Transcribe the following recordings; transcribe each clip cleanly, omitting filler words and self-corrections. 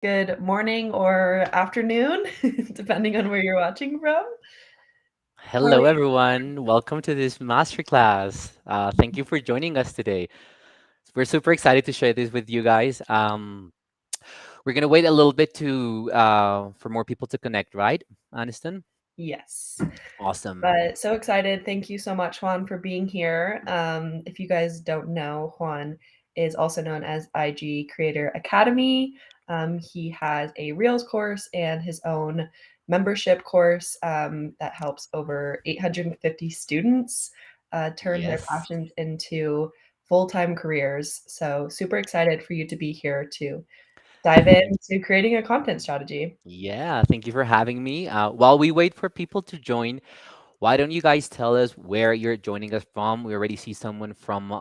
good morning or afternoon, depending on where you're watching from. How are Hello, you? everyone. Welcome to this masterclass. Thank you for joining us today. We're super excited to share this with you guys. We're gonna wait a little bit to for more people to connect, right, Aniston? Yes, Awesome. but so excited. Thank you so much, Juan, for being here. If you guys don't know, Juan is also known as IG Creator Academy. He has a Reels course and his own membership course that helps over 850 students turn their Yes. passions into full-time careers. So super excited for you to be here to dive into creating a content strategy. Yeah. Thank you for having me. While we wait for people to join, why don't you guys tell us where you're joining us from? We already see someone from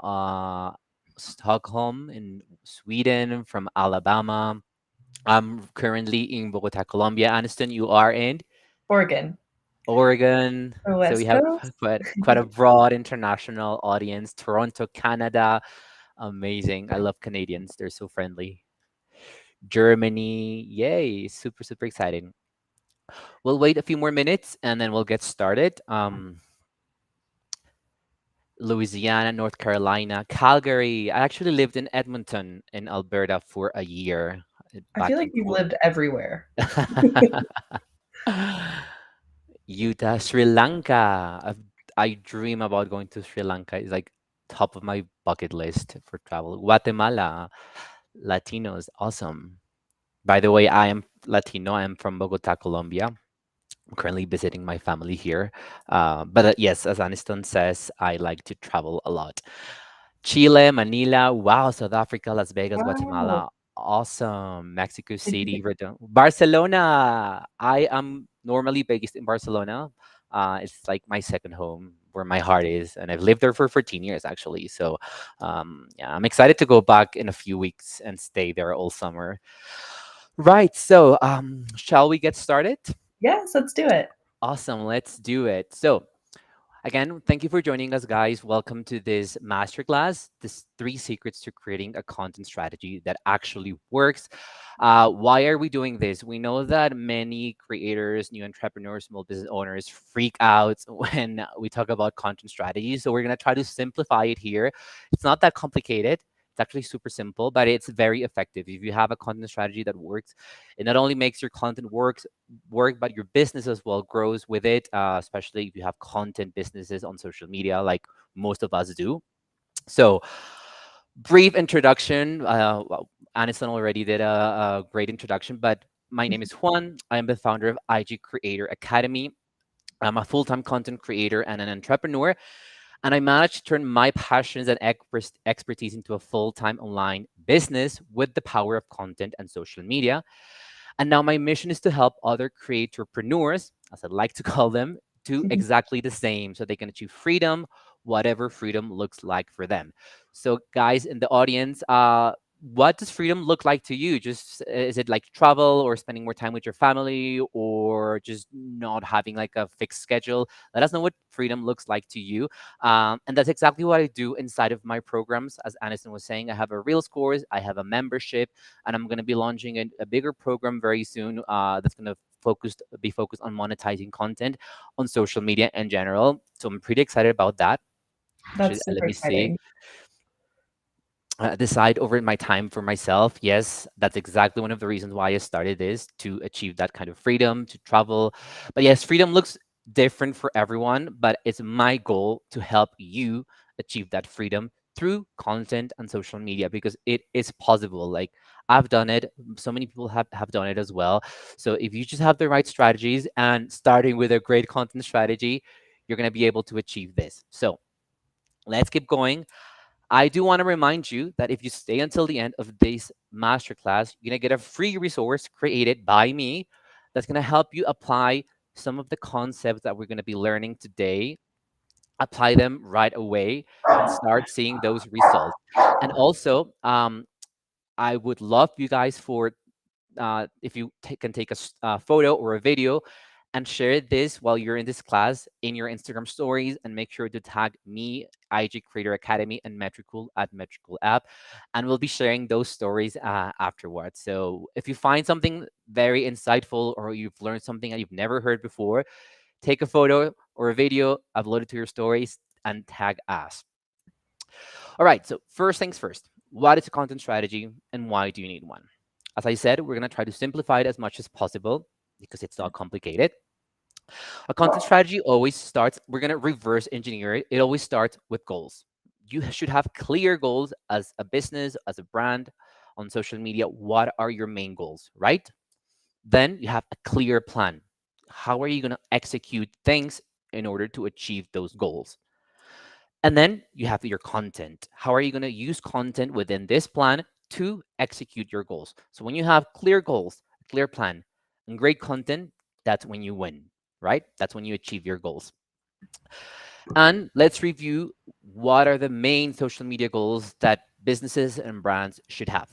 Stockholm in Sweden, from Alabama. I'm currently in Bogota, Colombia. Aniston, you are in Oregon, Oregon. the So we West have Coast. quite a broad international audience. Toronto, Canada. Amazing. I love Canadians. They're so friendly. Germany. Yay. Super, super exciting. We'll wait a few more minutes and then we'll get started. Louisiana, North Carolina, Calgary. I actually lived in Edmonton in Alberta for a year I feel back like in you've 20. lived everywhere. Utah, Sri Lanka. I dream about going to Sri Lanka. It's like top of my bucket list for travel. Guatemala, Latinos, awesome. By the way, I am Latino. I am from Bogota, Colombia. I'm currently visiting my family here. But yes, as Aniston says, I like to travel a lot. Chile, Manila, wow, South Africa, Las Vegas, Wow. Guatemala, awesome. Mexico City, Barcelona. I am normally based in Barcelona. It's like my second home where my heart is, and I've lived there for 14 years actually. So, yeah, I'm excited to go back in a few weeks and stay there all summer. Right. So, shall we get started? Yes, let's do it. Awesome. Let's do it. So, again, thank you for joining us, guys. Welcome to this masterclass. This three secrets to creating a content strategy that actually works. Why are we doing this? We know that many creators, new entrepreneurs, small business owners freak out when we talk about content strategies. So we're gonna try to simplify it here. It's not that complicated. It's actually super simple, but it's very effective. If you have a content strategy that works, it not only makes your content work, but your business as well grows with it, especially if you have content businesses on social media, like most of us do. So, brief introduction. Well, Aniston already did a great introduction, but my name is Juan. I am the founder of IG Creator Academy. I'm a full time content creator and an entrepreneur, and I managed to turn my passions and expertise into a full time online business with the power of content and social media. And now my mission is to help other creatorpreneurs, as I like to call them, do exactly the same so they can achieve freedom, whatever freedom looks like for them. So, guys in the audience, what does freedom look like to you? Just is it like travel or spending more time with your family or just not having like a fixed schedule? Let us know what freedom looks like to you. And that's exactly what I do inside of my programs. As Aniston was saying, I have a Reels course, I have a membership, and I'm going to be launching a bigger program very soon that's going to be focused on monetizing content on social media in general. So I'm pretty excited about that. Actually, That's let super me see. exciting. Decide over my time for myself. Yes, that's exactly one of the reasons why I started this to achieve that kind of freedom to travel. But yes, freedom looks different for everyone, but it's my goal to help you achieve that freedom through content and social media because it is possible. Like I've done it, so many people have done it as well. So if you just have the right strategies and starting with a great content strategy, you're going to be able to achieve this. So let's keep going. I do want to remind you that if you stay until the end of this masterclass, you're going to get a free resource created by me that's going to help you apply some of the concepts that we're going to be learning today, apply them right away, and start seeing those results. And also, I would love you guys for if you can take a photo or a video and share this while you're in this class in your Instagram stories, and make sure to tag me, IG Creator Academy, and Metricool at Metricool app, and we'll be sharing those stories afterwards. So if you find something very insightful or you've learned something that you've never heard before, take a photo or a video, upload it to your stories, and tag us. All right, so first things first, what is a content strategy and why do you need one? As I said, we're going to try to simplify it as much as possible because it's not complicated. A content strategy always starts, we're going to reverse engineer it. It always starts with goals. You should have clear goals as a business, as a brand on social media. What are your main goals, right? Then you have a clear plan. How are you going to execute things in order to achieve those goals? And then you have your content. How are you going to use content within this plan to execute your goals? So when you have clear goals, a clear plan, and great content, that's when you win, right? That's when you achieve your goals. And let's review what are the main social media goals that businesses and brands should have.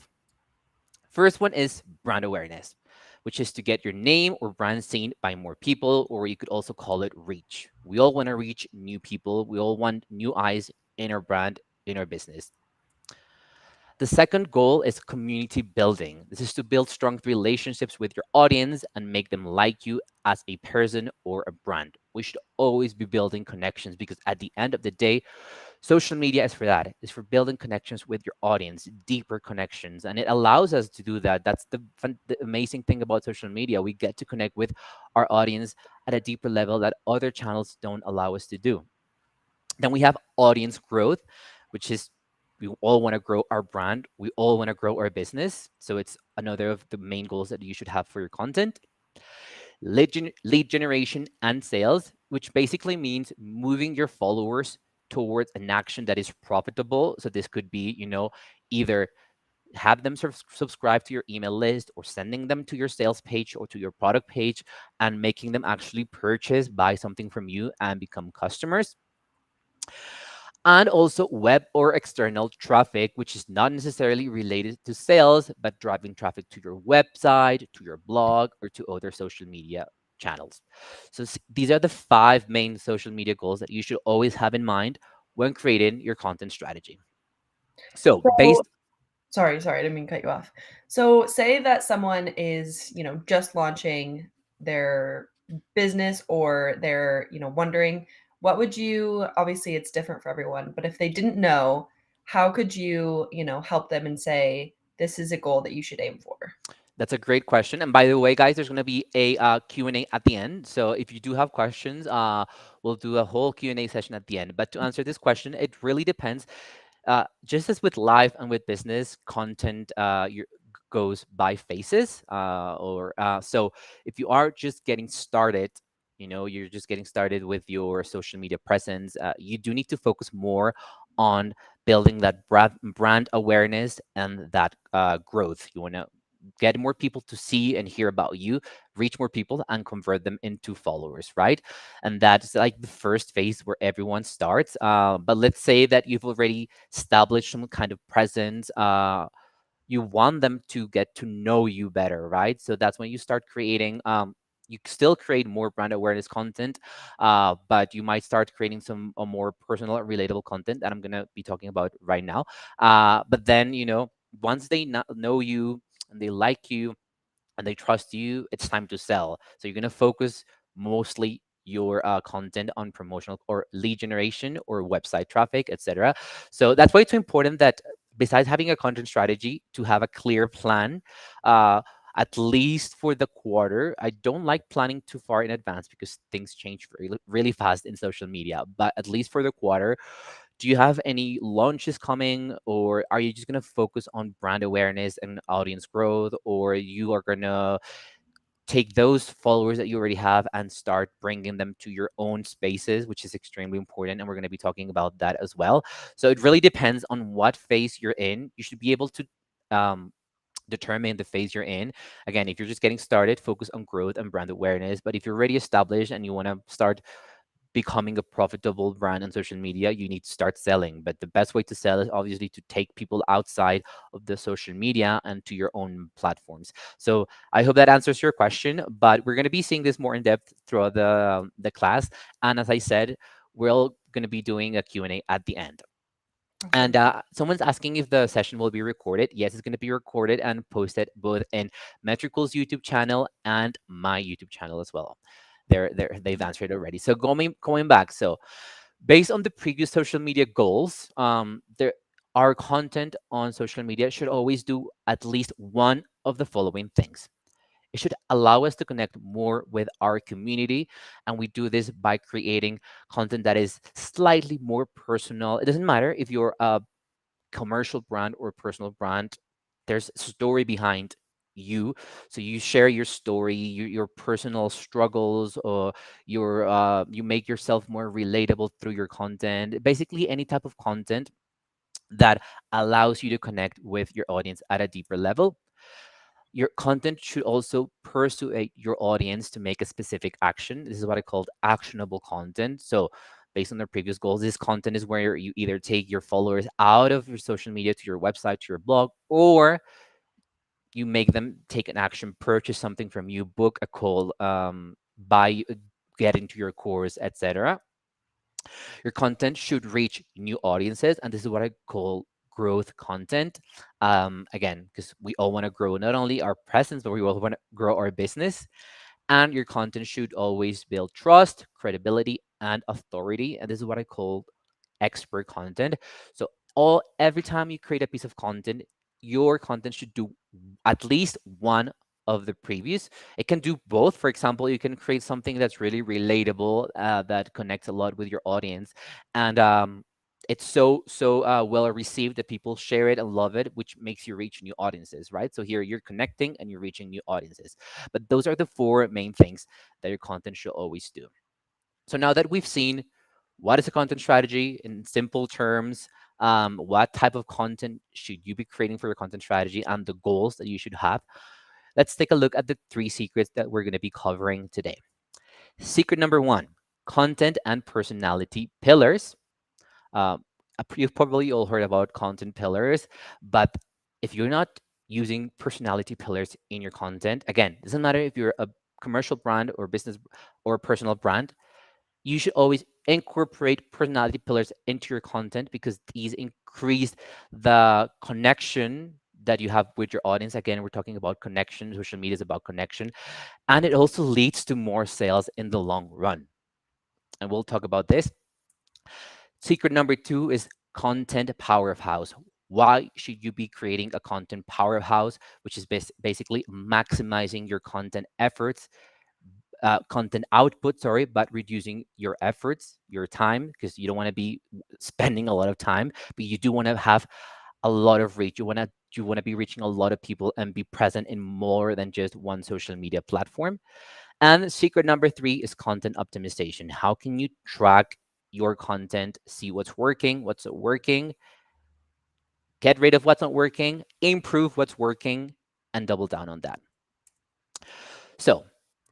First one is brand awareness, which is to get your name or brand seen by more people, or you could also call it reach. We all want to reach new people. We all want new eyes in our brand, in our business. The second goal is community building. This is to build strong relationships with your audience and make them like you as a person or a brand. We should always be building connections because at the end of the day, social media is for that. It's for building connections with your audience, deeper connections, and it allows us to do that. That's the amazing thing about social media. We get to connect with our audience at a deeper level that other channels don't allow us to do. Then we have audience growth, which is we all want to grow our brand. We all want to grow our business. So it's another of the main goals that you should have for your content. Lead generation and sales, which basically means moving your followers towards an action that is profitable. So this could be, either have them subscribe to your email list or sending them to your sales page or to your product page and making them actually purchase, buy something from you and become customers. And also web or external traffic, which is not necessarily related to sales, but driving traffic to your website, to your blog, or to other social media channels. So these are the five main social media goals that you should always have in mind when creating your content strategy. So So, based, sorry, I didn't mean to cut you off. So, say that someone is, just launching their business or they're, wondering what would you, obviously it's different for everyone, but if they didn't know, how could you, help them and say, this is a goal that you should aim for? that's a great question. And by the way, guys, there's going to be a Q&A at the end. So if you do have questions, we'll do a whole Q&A session at the end. But to answer this question, it really depends. Just as with life and with business, content goes by phases. So if you are just getting started, you're just getting started with your social media presence, you do need to focus more on building that brand awareness and that growth. You want to get more people to see and hear about you, reach more people, and convert them into followers, right? And that's like the first phase where everyone starts. But let's say that you've already established some kind of presence. You want them to get to know you better, right? So that's when you start creating. You still create more brand awareness content, but you might start creating some more personal, relatable content that I'm gonna be talking about right now. But then once they know you and they like you and they trust you, it's time to sell. So you're going to focus mostly your content on promotional or lead generation or website traffic, etc. So that's why it's so important that besides having a content strategy, to have a clear plan. At least for the quarter. I don't like planning too far in advance because things change really fast in social media. But at least for the quarter, do you have any launches coming, or are you just going to focus on brand awareness and audience growth, or you are going to take those followers that you already have and start bringing them to your own spaces, which is extremely important, and we're going to be talking about that as well. So it really depends on what phase you're in. You should be able to um, determine the phase you're in. Again, if you're just getting started, focus on growth and brand awareness. But if you're already established and you want to start becoming a profitable brand on social media, you need to start selling. But the best way to sell is obviously to take people outside of the social media and to your own platforms. So I hope that answers your question. But we're going to be seeing this more in depth throughout the class. And as I said, we're going to be doing a Q&A at the end. And Awesome. someone's asking if the session will be recorded. Yes, it's going to be recorded and posted both in Metrical's YouTube channel and my YouTube channel as well. They've answered already. So going back, so based on the previous social media goals, our content on social media should always do at least one of the following things. It should allow us to connect more with our community. And we do this by creating content that is slightly more personal. It doesn't matter if you're a commercial brand or personal brand, there's a story behind you. So you share your story, your personal struggles, or you make yourself more relatable through your content. Basically, any type of content that allows you to connect with your audience at a deeper level. Your content should also persuade your audience to make a specific action. This is what I called actionable content. So, based on their previous goals, this content is where you either take your followers out of your social media to your website, to your blog, or you make them take an action, purchase something from you, book a call, buy, get into your course, etc. Your content should reach new audiences, and this is what I call growth content. Again, because we all want to grow not only our presence, but we all want to grow our business. And your content should always build trust, credibility, and authority. And this is what I call expert content. So every time you create a piece of content, your content should do at least one of the previous. It can do both. For example, you can create something that's really relatable, that connects a lot with your audience, and it's so well received that people share it and love it, which makes you reach new audiences, right? So here you're connecting and you're reaching new audiences. But those are the four main things that your content should always do. So now that we've seen what is a content strategy in simple terms, what type of content should you be creating for your content strategy, and the goals that you should have, let's take a look at the three secrets that we're going to be covering today. Secret number one: content and personality pillars. Um, you've probably all heard about content pillars, but if you're not using personality pillars in your content, again, doesn't matter if you're a commercial brand or business or personal brand, you should always incorporate personality pillars into your content, because these increase the connection that you have with your audience. Again, we're talking about connection. Social media is about connection, and it also leads to more sales in the long run. And we'll talk about this. Secret number two is content powerhouse. Why should you be creating a content powerhouse, which is basically maximizing your content efforts, content output, sorry, but reducing your efforts, your time, because you don't want to be spending a lot of time, but you do want to have a lot of reach. You want to be reaching a lot of people and be present in more than just one social media platform. And secret number three is content optimization. How can you track your content, see what's working, what's not working, get rid of what's not working, improve what's working, and double down on that? So,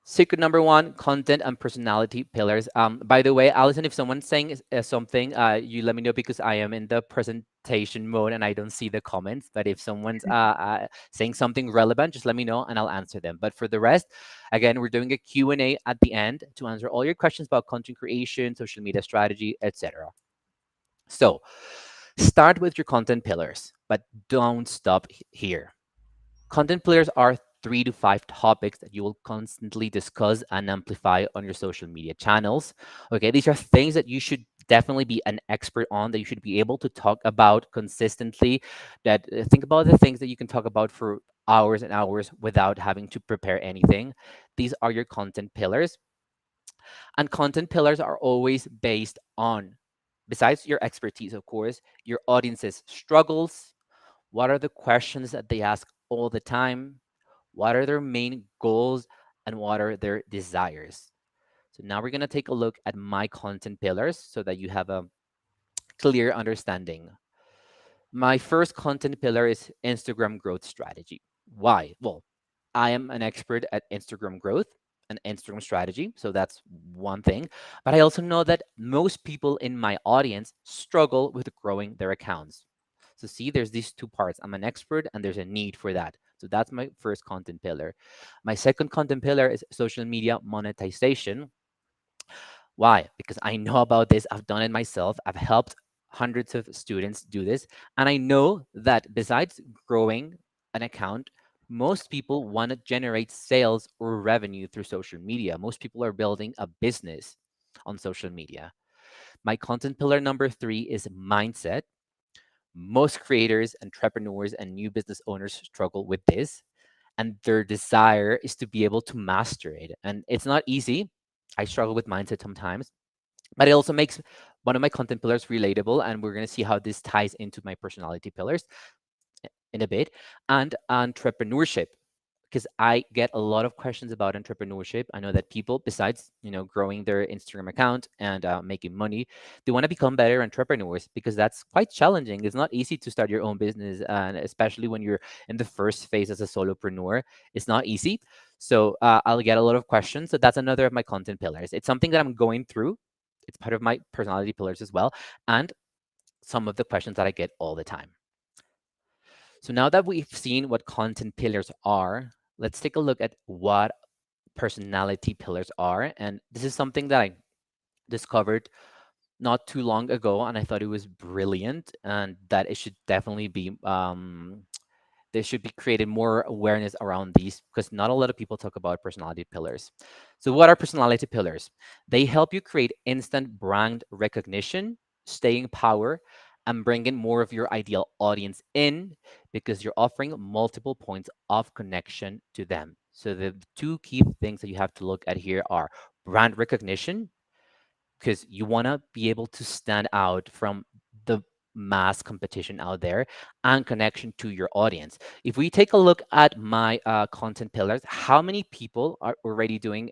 secret number one: content and personality pillars. By the way, Allison, if someone's saying something, you let me know, because I am in the presentation mode and I don't see the comments. But if someone's saying something relevant, just let me know and I'll answer them. But for the rest, again, we're doing a Q&A at the end to answer all your questions about content creation, social media strategy, etc. So, start with your content pillars, but don't stop here. Content pillars are 3 to 5 topics that you will constantly discuss and amplify on your social media channels. Okay, these are things that you should definitely be an expert on, that you should be able to talk about consistently. That think about the things that you can talk about for hours and hours without having to prepare anything. These are your content pillars. And content pillars are always based on, besides your expertise, of course, your audience's struggles. What are the questions that they ask all the time? What are their main goals, and what are their desires? So now we're going to take a look at my content pillars so that you have a clear understanding. My first content pillar is Instagram growth strategy. Why? Well, I am an expert at Instagram growth. an Instagram strategy. So that's one thing. But I also know that most people in my audience struggle with growing their accounts. So see, there's these two parts. I'm an expert and there's a need for that. So that's my first content pillar. My second content pillar is social media monetization. Why? Because I know about this. I've done it myself. I've helped hundreds of students do this. And I know that besides growing an account, most people want to generate sales or revenue through social media. Most people are building a business on social media. My content pillar number three is mindset. Most creators, entrepreneurs, and new business owners struggle with this, and their desire is to be able to master it. And it's not easy. I struggle with mindset sometimes, but it also makes one of my content pillars relatable, and we're going to see how this ties into my personality pillars in a bit. And entrepreneurship, because I get a lot of questions about entrepreneurship. I know that people, besides growing their Instagram account and making money, they want to become better entrepreneurs because that's quite challenging. It's not easy to start your own business, and especially when you're in the first phase as a solopreneur, it's not easy. So I'll get a lot of questions. So that's another of my content pillars. It's something that I'm going through. It's part of my personality pillars as well, and some of the questions that I get all the time. So now that we've seen what content pillars are, let's take a look at what personality pillars are. And this is something that I discovered not too long ago, and I thought it was brilliant, and that it should definitely be there should be created more awareness around these because not a lot of people talk about personality pillars. So, what are personality pillars? They help you create instant brand recognition, staying power, and bringing more of your ideal audience in because you're offering multiple points of connection to them. So, the two key things that you have to look at here are brand recognition, because you want to be able to stand out from the mass competition out there, and connection to your audience. If we take a look at my content pillars, how many people are already doing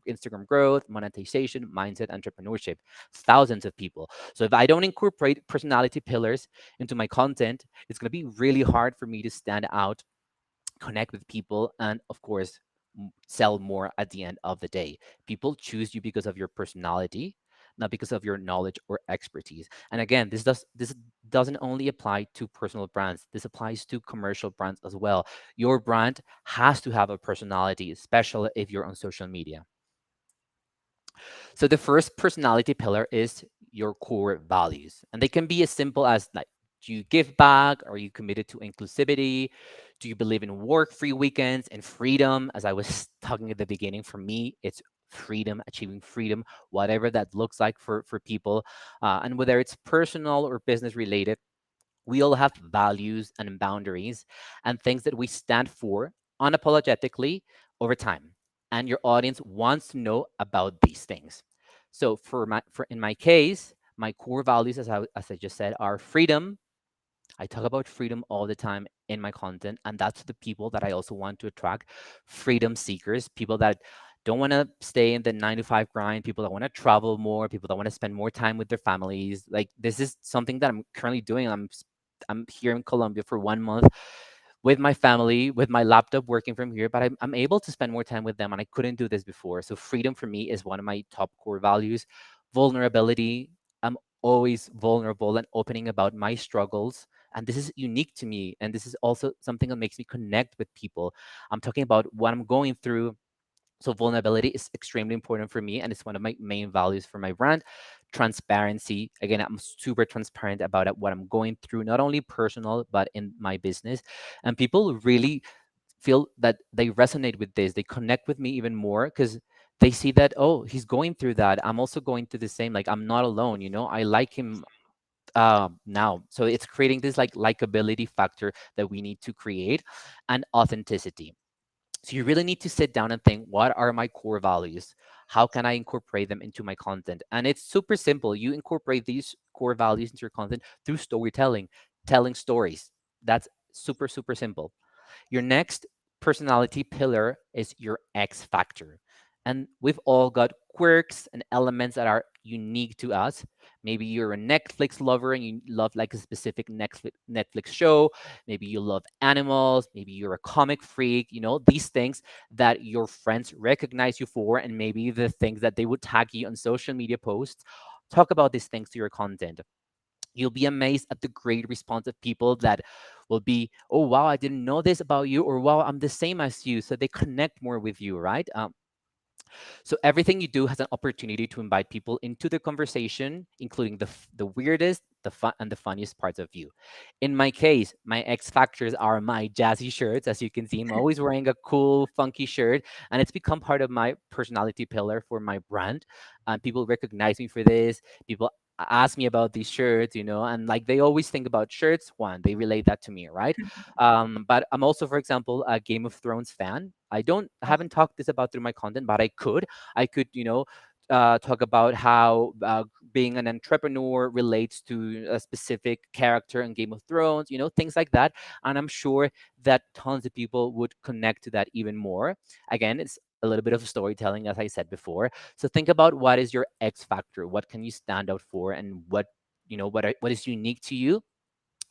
Instagram growth, monetization, mindset, entrepreneurship? Thousands of people. So if I don't incorporate personality pillars into my content, it's going to be really hard for me to stand out, connect with people, and of course, sell more at the end of the day. People choose you because of your personality, not because of your knowledge or expertise. And again, this doesn't only apply to personal brands. This applies to commercial brands as well. Your brand has to have a personality, especially if you're on social media. So the first personality pillar is your core values. And they can be as simple as like, do you give back? Are you committed to inclusivity? Do you believe in work-free weekends and freedom? As I was talking at the beginning, for me, it's freedom, achieving freedom, whatever that looks like for people. And whether it's personal or business related, we all have values and boundaries and things that we stand for unapologetically over time. And your audience wants to know about these things. So for in my case, my core values, as I just said, are freedom. I talk about freedom all the time in my content, and that's the people that I also want to attract: freedom seekers, people that don't want to stay in the 9 to 5 grind, people that want to travel more, people that want to spend more time with their families. Like, this is something that I'm currently doing. I'm here in Colombia for 1 month with my family, with my laptop working from here, but I'm able to spend more time with them, and I couldn't do this before. So freedom for me is one of my top core values. Vulnerability. I'm always vulnerable and opening about my struggles, and this is unique to me, and this is also something that makes me connect with people. I'm talking about what I'm going through. So vulnerability is extremely important for me, and it's one of my main values for my brand. Transparency. Again, I'm super transparent about what I'm going through, not only personal but in my business. And people really feel that they resonate with this. They connect with me even more because they see that, oh, he's going through that. I'm also going through the same. Like, I'm not alone. I like him now. So it's creating this like likability factor that we need to create, and authenticity. So you really need to sit down and think, what are my core values? How can I incorporate them into my content? And it's super simple. You incorporate these core values into your content through storytelling, telling stories. That's super, super simple. Your next personality pillar is your X factor. And we've all got quirks and elements that are unique to us. Maybe you're a Netflix lover and you love like a specific Netflix show. Maybe you love animals. Maybe you're a comic freak. These things that your friends recognize you for, and maybe the things that they would tag you on social media posts. Talk about these things to your content. You'll be amazed at the great response of people that will be, oh, wow, I didn't know this about you, or wow, I'm the same as you. So they connect more with you, right? So everything you do has an opportunity to invite people into the conversation, including the weirdest, the fun, and the funniest parts of you. In my case, my X factors are my jazzy shirts. As you can see, I'm always wearing a cool, funky shirt, and it's become part of my personality pillar for my brand. People recognize me for this. People ask me about these shirts, and like they always think about shirts. One, they relate that to me, right? But I'm also, for example, a Game of Thrones fan. I Oh, haven't talked this about through my content, but I could, talk about how being an entrepreneur relates to a specific character in Game of Thrones, things like that. And I'm sure that tons of people would connect to that even more. Again, it's a little bit of storytelling, as I said before. So think about what is your X factor, what can you stand out for, and what is unique to you.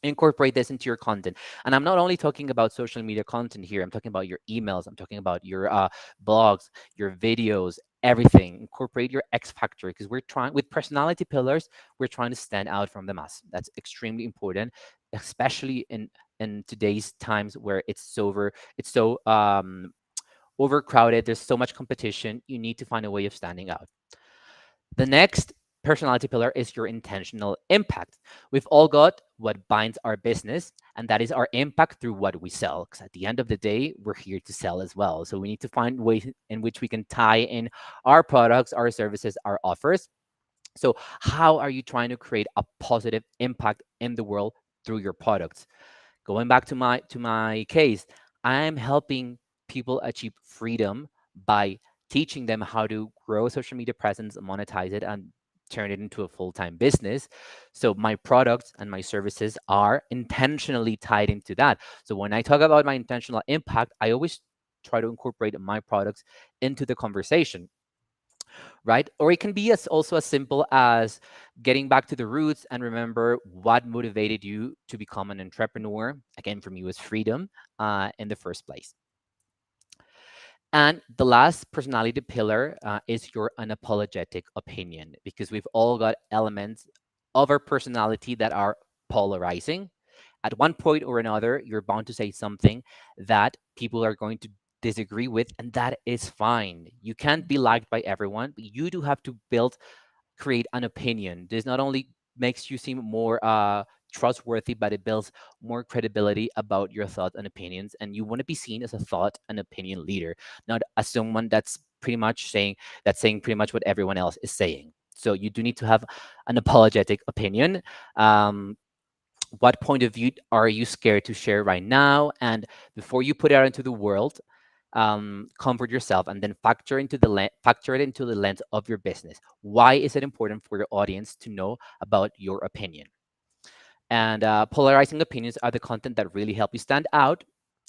Incorporate this into your content. And I'm not only talking about social media content here. I'm talking about your emails. I'm talking about your blogs, your videos, everything. Incorporate your X factor, because we're trying with personality pillars, we're trying to stand out from the mass. That's extremely important, especially in today's times where it's so overcrowded. There's so much competition. You need to find a way of standing out. The next personality pillar is your intentional impact. We've all got what binds our business, and that is our impact through what we sell. Because at the end of the day, we're here to sell as well. So we need to find ways in which we can tie in our products, our services, our offers. So, how are you trying to create a positive impact in the world through your products? Going back to my case, I'm helping people achieve freedom by teaching them how to grow a social media presence, monetize it, and turn it into a full-time business. So my products and my services are intentionally tied into that. So when I talk about my intentional impact, I always try to incorporate my products into the conversation, right? Or it can be also as simple as getting back to the roots and remember what motivated you to become an entrepreneur. Again, for me, it was freedom in the first place. And the last personality pillar is your unapologetic opinion, because we've all got elements of our personality that are polarizing. At one point or another, you're bound to say something that people are going to disagree with, and that is fine. You can't be liked by everyone, but you do have to create an opinion. This not only makes you seem more trustworthy, but it builds more credibility about your thoughts and opinions. And you want to be seen as a thought and opinion leader, not as someone that's saying pretty much what everyone else is saying. So you do need to have an apologetic opinion. Um, what point of view are you scared to share right now? And before you put it out into the world, comfort yourself and then factor it into the lens of your business. Why is it important for your audience to know about your opinion? And polarizing opinions are the content that really help you stand out.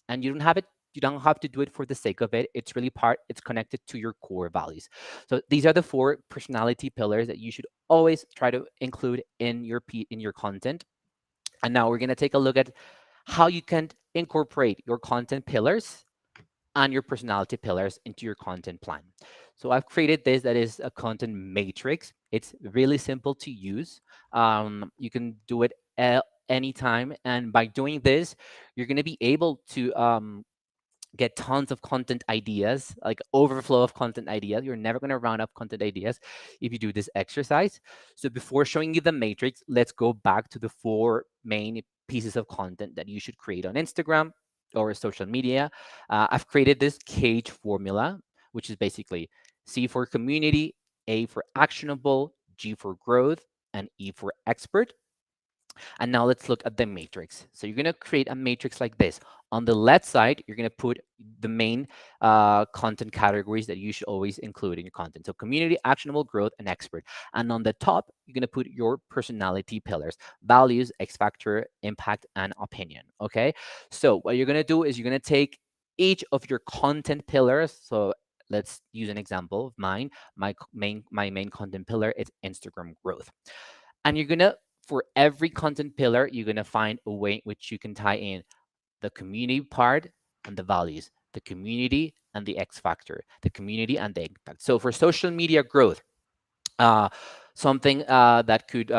And you don't have to do it for the sake of it. It's connected to your core values. So these are the four personality pillars that you should always try to include in your content. And now we're going to take a look at how you can incorporate your content pillars and your personality pillars into your content plan. So I've created this that is a content matrix. It's really simple to use. You can do it anytime. And by doing this, you're going to be able to get tons of content ideas, like overflow of content ideas. You're never going to run up content ideas if you do this exercise. So before showing you the matrix, let's go back to the four main pieces of content that you should create on Instagram or social media. I've created this cage formula, which is basically C for community, A for actionable, G for growth, and E for expert. And now let's look at the matrix. So you're going to create a matrix like this. On the left side, you're going to put the main content categories that you should always include in your content. So community, actionable, growth, and expert. And on the top, you're going to put your personality pillars: values, X factor, impact, and opinion. Okay. So what you're going to do is you're going to take each of your content pillars. So let's use an example of mine. My main content pillar is Instagram growth, and you're gonna for every content pillar, you're gonna find a way in which you can tie in the community part and the values, the community and the X factor, the community and the impact. So for social media growth, uh, something that could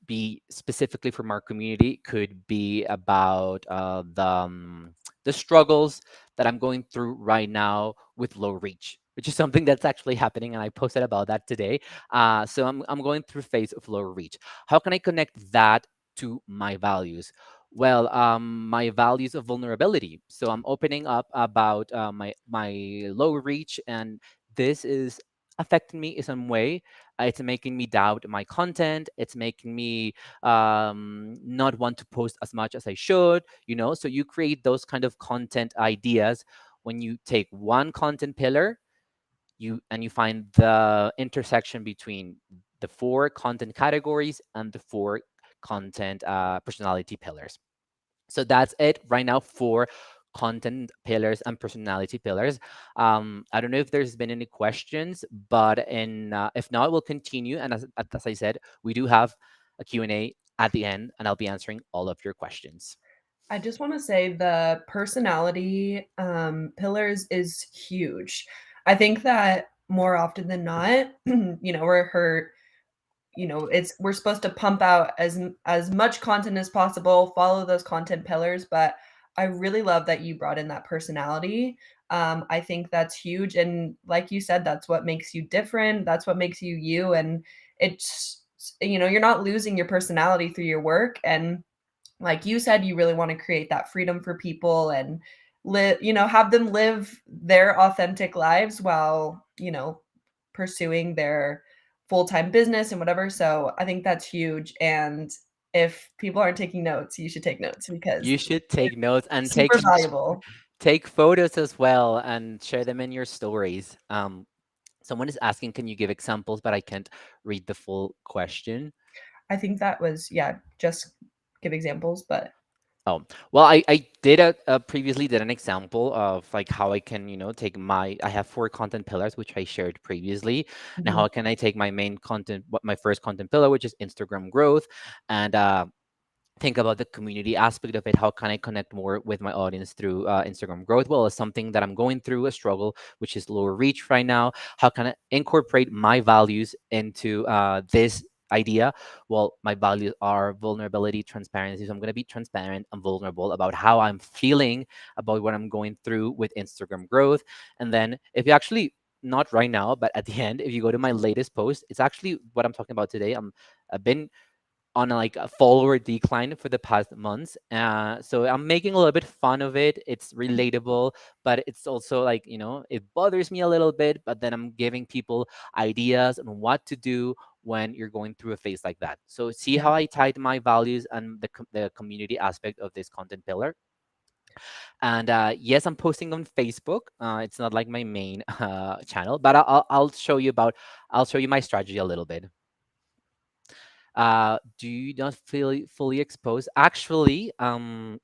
be specifically from our community could be about the struggles that I'm going through right now with low reach, which is something that's actually happening, and I posted about that today. So I'm going through a phase of low reach. How can I connect that to my values? Well, my values of vulnerability. So I'm opening up about my low reach, and this is affecting me in some way. It's making me doubt my content. It's making me not want to post as much as I should, So you create those kind of content ideas when you take one content pillar, you find the intersection between the four content categories and the four content personality pillars. So that's it right now for content pillars and personality pillars. I don't know if there's been any questions, but if not, we'll continue. And as I said, we do have a Q&A at the end, and I'll be answering all of your questions. I just want to say the personality pillars is huge. I think that more often than not, we're hurt. It's we're supposed to pump out as much content as possible, follow those content pillars, but I really love that you brought in that personality. I think that's huge, and like you said, that's what makes you different. That's what makes you you, and it's you're not losing your personality through your work. And like you said, you really want to create that freedom for people and have them live their authentic lives while, pursuing their full-time business and whatever. So I think that's huge. And if people aren't taking notes, you should take notes because You should take notes and super valuable. take photos as well and share them in your stories. Someone is asking, can you give examples? But I can't read the full question. I think that was, yeah, just give examples, but Oh, well, I did previously did an example of like how I can, take I have four content pillars, which I shared previously. Now, mhm, how can I take my main content, my first content pillar, which is Instagram growth, and think about the community aspect of it. How can I connect more with my audience through Instagram growth? Well, it's something that I'm going through a struggle, which is lower reach right now. How can I incorporate my values into this idea? Well, my values are vulnerability, transparency. So I'm going to be transparent and vulnerable about how I'm feeling about what I'm going through with Instagram growth. And then if you actually, not right now, but at the end, if you go to my latest post, it's actually what I'm talking about today. I've been on like a follower decline for the past months. So I'm making a little bit fun of it. It's relatable, but it's also like, it bothers me a little bit, but then I'm giving people ideas on what to do when you're going through a phase like that. So see yeah, how I tied my values and the community aspect of this content pillar. And yes, I'm posting on Facebook. It's not like my main channel, but I'll show you my strategy a little bit. Do you not feel fully exposed? Actually, the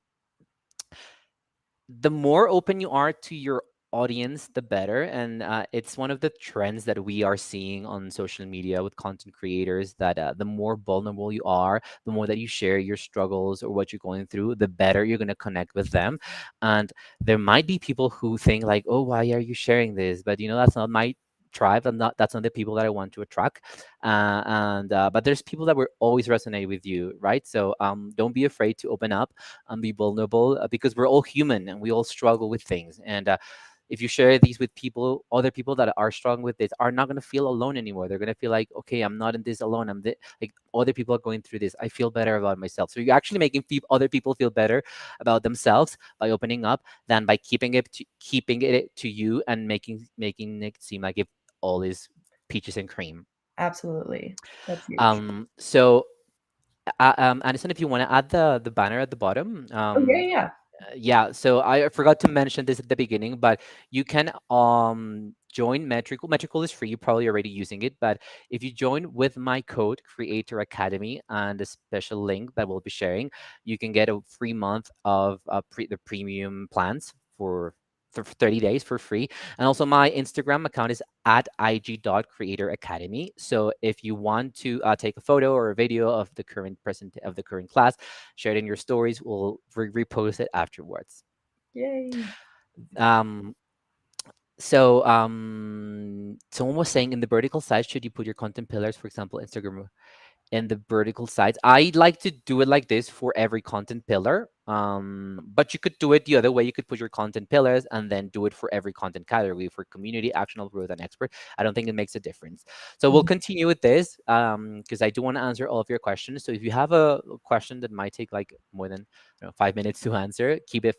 more open you are to your audience, the better. And it's one of the trends that we are seeing on social media with content creators that the more vulnerable you are, the more that you share your struggles or what you're going through, the better you're going to connect with them. And there might be people who think like, oh, why are you sharing this? But that's not my tribe. That's not the people that I want to attract. And but there's people that will always resonate with you, right? So don't be afraid to open up and be vulnerable, because we're all human and we all struggle with things. And if you share these with people, other people that are struggling with this are not going to feel alone anymore. They're going to feel like, okay, I'm not in this alone. Like other people are going through this. I feel better about myself. So you're actually making other people feel better about themselves by opening up than by keeping it to you and making it seem like if all is peaches and cream. absolutely. That's huge. So Anderson, if you want to add the banner at the bottom, Oh, yeah, yeah. yeah. So I forgot to mention this at the beginning, but you can join Metrical. Metrical is free. You're probably already using it, but if you join with my code Creator Academy and a special link that we'll be sharing, you can get a free month of the premium plans for for 30 days for free. And also my Instagram account is at ig.creatoracademy. So if you want to take a photo or a video of the current class, share it in your stories. We'll repost it afterwards. Yay. Um, someone was saying in the vertical side, should you put your content pillars, for example, Instagram in the vertical sides. I like to do it like this for every content pillar. But you could do it the other way. You could put your content pillars and then do it for every content category for community, actionable growth, and expert. I don't think it makes a difference. So we'll Mhm. continue with this because I do want to answer all of your questions. So if you have a question that might take like more than 5 minutes to answer, keep it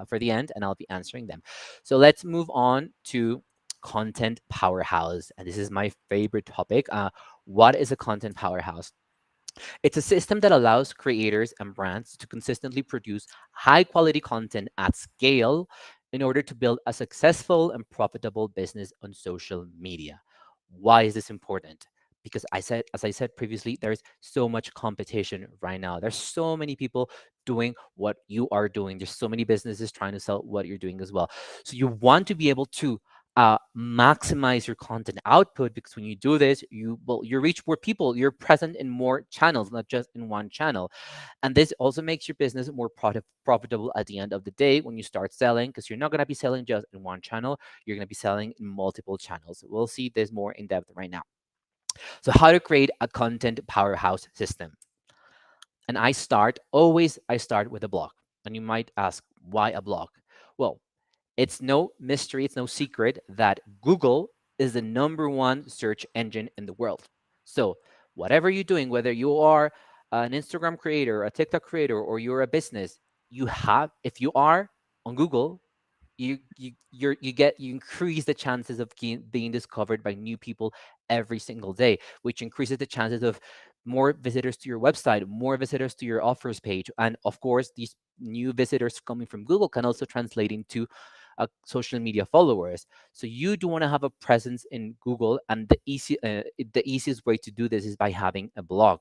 for the end, and I'll be answering them. So let's move on to content powerhouse, and this is my favorite topic. What is a content powerhouse? It's a system that allows creators and brands to consistently produce high quality content at scale in order to build a successful and profitable business on social media. Why is this important? Because as I said previously, there's so much competition right now. There's so many people doing what you are doing. There's so many businesses trying to sell what you're doing as well. So you want to be able to maximize your content output, because when you do this, you reach more people. You're present in more channels, not just in one channel, and this also makes your business more profitable at the end of the day when you start selling, because you're not going to be selling just in one channel. You're going to be selling in multiple channels. We'll see this more in depth right now. So how to create a content powerhouse system. And I start with a blog. And you might ask, why a blog? Well, it's no mystery, it's no secret that Google is the number one search engine in the world. So, whatever you're doing, whether you are an Instagram creator, a TikTok creator, or you're a business, if you are on Google, you increase the chances of being discovered by new people every single day, which increases the chances of more visitors to your website, more visitors to your offers page, and of course these new visitors coming from Google can also translate into social media followers. So you do want to have a presence in Google, and the easiest way to do this is by having a blog.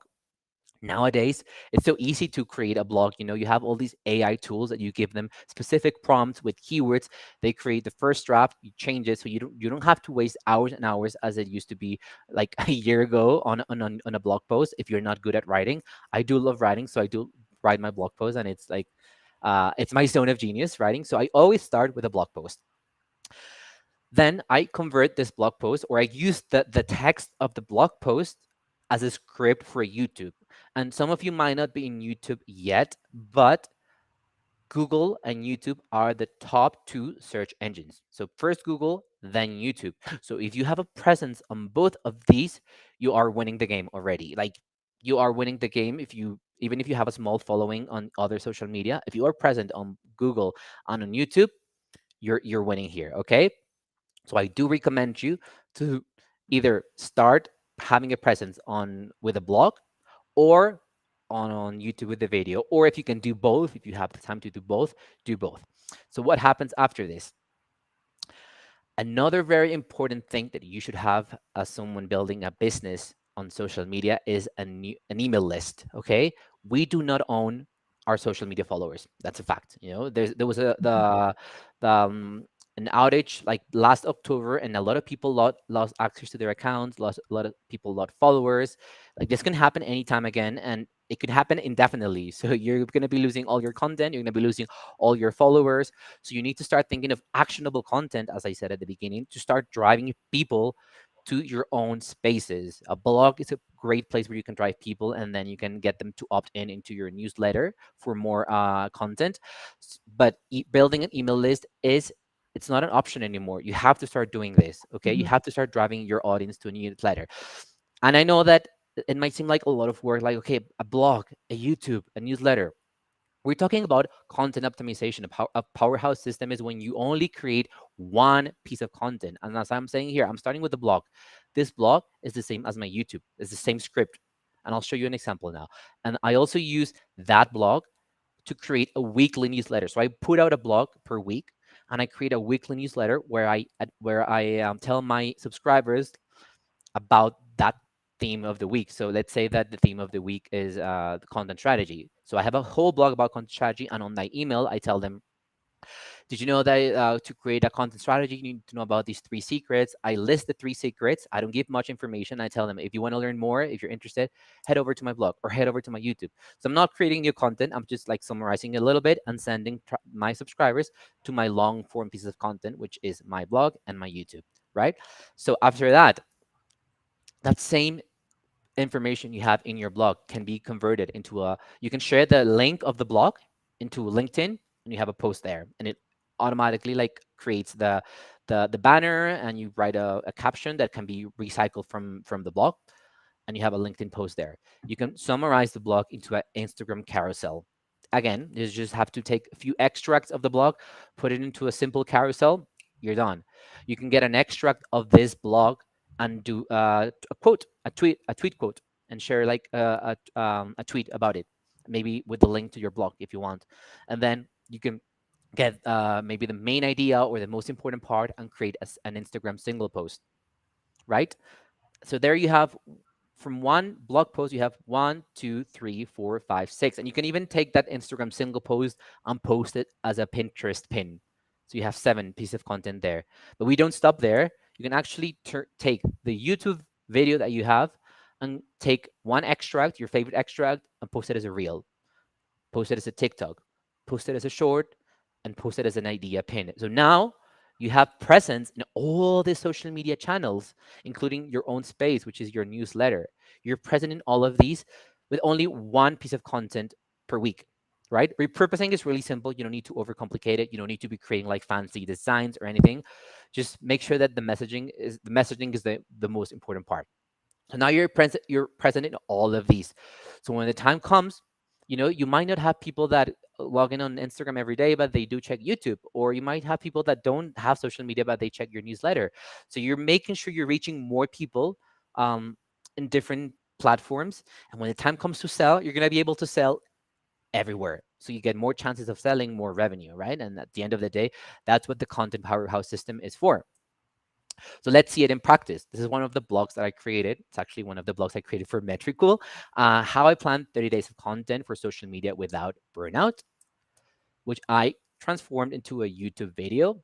Nowadays, it's so easy to create a blog. You have all these AI tools that you give them specific prompts with keywords. They create the first draft, you change it, so you don't have to waste hours and hours as it used to be like a year ago on a blog post if you're not good at writing. I do love writing, so I do write my blog post, and it's like it's my zone of genius, writing. So I always start with a blog post. Then I convert this blog post, or I use the text of the blog post as a script for YouTube. And some of you might not be in YouTube yet, but Google and YouTube are the top two search engines. So first Google, then YouTube. So if you have a presence on both of these, you are winning the game already. Like, you are winning the game if you even if you have a small following on other social media. If you are present on Google and on YouTube, you're winning here. Okay. So I do recommend you to either start having a presence on with a blog, or on YouTube with the video, or if you can do both, if you have the time to do both, do both. So what happens after this? Another very important thing that you should have as someone building a business on social media is an email list. Okay, we do not own our social media followers. That's a fact. There was the an outage like last October, and a lot of people lost access to their accounts. A lot of people lost followers. Like, this can happen anytime again, and it could happen indefinitely. So you're going to be losing all your content. You're going to be losing all your followers. So you need to start thinking of actionable content, as I said at the beginning, to start driving people to your own spaces. A blog is a great place where you can drive people, and then you can get them to opt in into your newsletter for more content. But building an email list it's not an option anymore. You have to start doing this. Okay, you Mhm. have to start driving your audience to a newsletter. And I know that it might seem like a lot of work, like, okay, a blog, a YouTube, a newsletter. We're talking about content optimization. A powerhouse system is when you only create one piece of content. And as I'm saying here, I'm starting with the blog. This blog is the same as my YouTube. It's the same script. And I'll show you an example now. And I also use that blog to create a weekly newsletter. So I put out a blog per week, and I create a weekly newsletter where I tell my subscribers about that theme of the week. So let's say that the theme of the week is the content strategy. So I have a whole blog about content strategy, and on my email, I tell them, Did you know that to create a content strategy, you need to know about these three secrets? I list the three secrets. I don't give much information. I tell them if you want to learn more, if you're interested, head over to my blog or head over to my YouTube. So I'm not creating new content. I'm just like summarizing a little bit and sending my subscribers to my long form pieces of content, which is my blog and my YouTube, right? So after that, that same information you have in your blog can be converted into a, you can share the link of the blog into LinkedIn and you have a post there and it automatically like creates the banner and you write a caption that can be recycled from the blog and you have a LinkedIn post there. You can summarize the blog into an Instagram carousel. Again, you just have to take a few extracts of the blog, put it into a simple carousel, you're done. You can get an extract of this blog and do a quote, a tweet quote, and share like a tweet about it, maybe with the link to your blog if you want. And then you can get maybe the main idea or the most important part and create an Instagram single post, right? So there you have, from one blog post you have one, two, three, four, five, six, and you can even take that Instagram single post and post it as a Pinterest pin. So you have 7 pieces of content there. But we don't stop there. You can actually take the YouTube video that you have and take one extract, your favorite extract, and post it as a reel, post it as a TikTok, post it as a short, and post it as an idea pin. So now you have presence in all the social media channels, including your own space, which is your newsletter. You're present in all of these with only one piece of content per week, right? Repurposing is really simple. You don't need to overcomplicate it. You don't need to be creating like fancy designs or anything. Just make sure that the messaging is the most important part. So now you're present in all of these. So when the time comes, you might not have people that log in on Instagram every day, but they do check YouTube, or you might have people that don't have social media, but they check your newsletter. So you're making sure you're reaching more people um, in different platforms. And when the time comes to sell, you're gonna be able to sell everywhere. So you get more chances of selling, more revenue, right? And at the end of the day, that's what the content powerhouse system is for. So let's see it in practice. This is one of the blogs that I created. It's actually one of the blogs I created for Metricool. How I plan 30 days of content for social media without burnout, which I transformed into a YouTube video.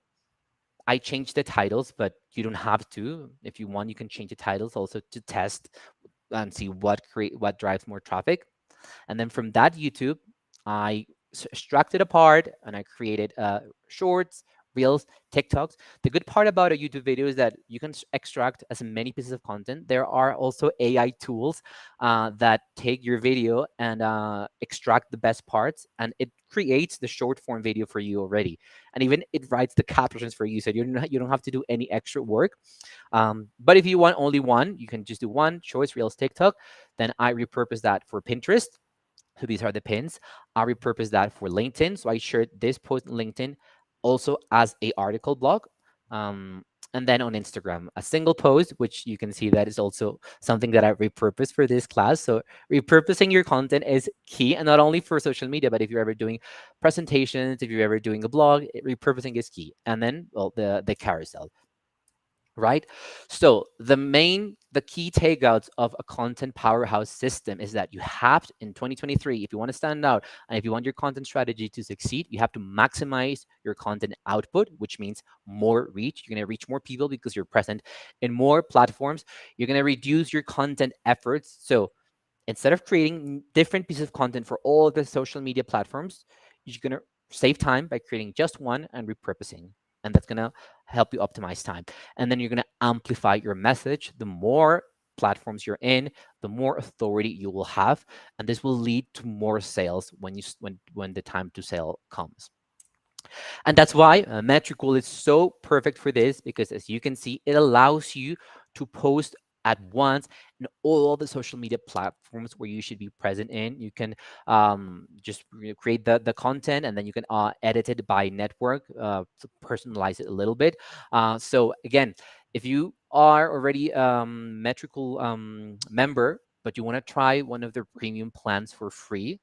I changed the titles, but you don't have to. If you want, you can change the titles also to test and see what drives more traffic. And then from that YouTube, I extracted apart and I created shorts, reels, TikToks. The good part about a YouTube video is that you can extract as many pieces of content. There are also AI tools that take your video and extract the best parts, and it creates the short form video for you already. And even it writes the captions for you, so you don't have to do any extra work. But if you want only one, you can just do one, shorts, reels, TikTok. Then I repurpose that for Pinterest. So these are the pins. I repurpose that for LinkedIn. So I shared this post on LinkedIn also as a article blog. Um, and then on Instagram, a single post, which you can see that is also something that I repurposed for this class. So repurposing your content is key, and not only for social media, but if you're ever doing presentations, if you're ever doing a blog, repurposing is key. And then, well, the carousel, right? So the key takeouts of a content powerhouse system is that you have to, in 2023, if you want to stand out and if you want your content strategy to succeed, you have to maximize your content output, which means more reach. You're going to reach more people because you're present in more platforms. You're going to reduce your content efforts. So instead of creating different pieces of content for all the social media platforms, you're going to save time by creating just one and repurposing. And that's going to help you optimize time. And then you're going to amplify your message. The more platforms you're in, the more authority you will have, and this will lead to more sales when the time to sell comes. And that's why Metricool is so perfect for this, because as you can see, it allows you to post at once in all the social media platforms where you should be present in. You can just create the content, and then you can edit it by network to personalize it a little bit. So again, if you are already Metricool member, but you want to try one of their premium plans for free,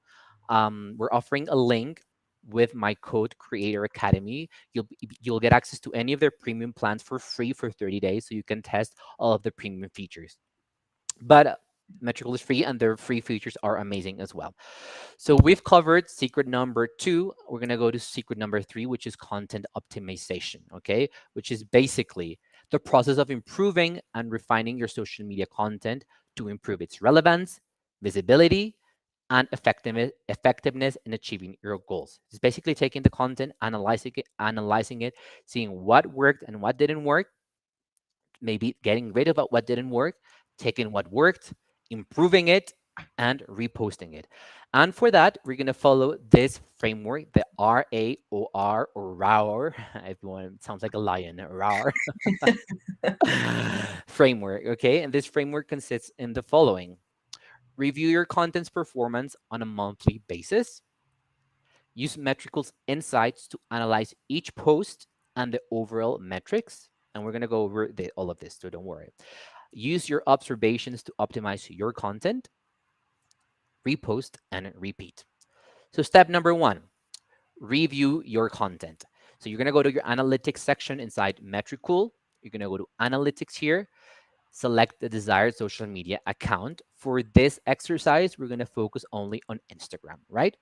we're offering a link with my code Creator Academy. You'll get access to any of their premium plans for free for 30 days, so you can test all of the premium features. But Metrical is free, and their free features are amazing as well. So we've covered secret number 2. We're going to go to secret number 3, which is content optimization, okay? Which is basically the process of improving and refining your social media content to improve its relevance, visibility, and effectiveness in achieving your goals. It's basically taking the content, analyzing it, seeing what worked and what didn't work, maybe getting rid of what didn't work, taking what worked, improving it, and reposting it. And for that, we're going to follow this framework, the RAOR or RAOR, if you want, it sounds like a lion, RAOR framework. Okay. And this framework consists in the following: review your content's performance on a monthly basis, use metrical insights to analyze each post and the overall metrics. And we're going to go over all of this, so don't worry. Use your observations to optimize your content, repost, and repeat. So, step number 1, review your content. So, you're going to go to your analytics section inside Metricool. You're going to go to analytics here, select the desired social media account. For this exercise, we're going to focus only on Instagram, right?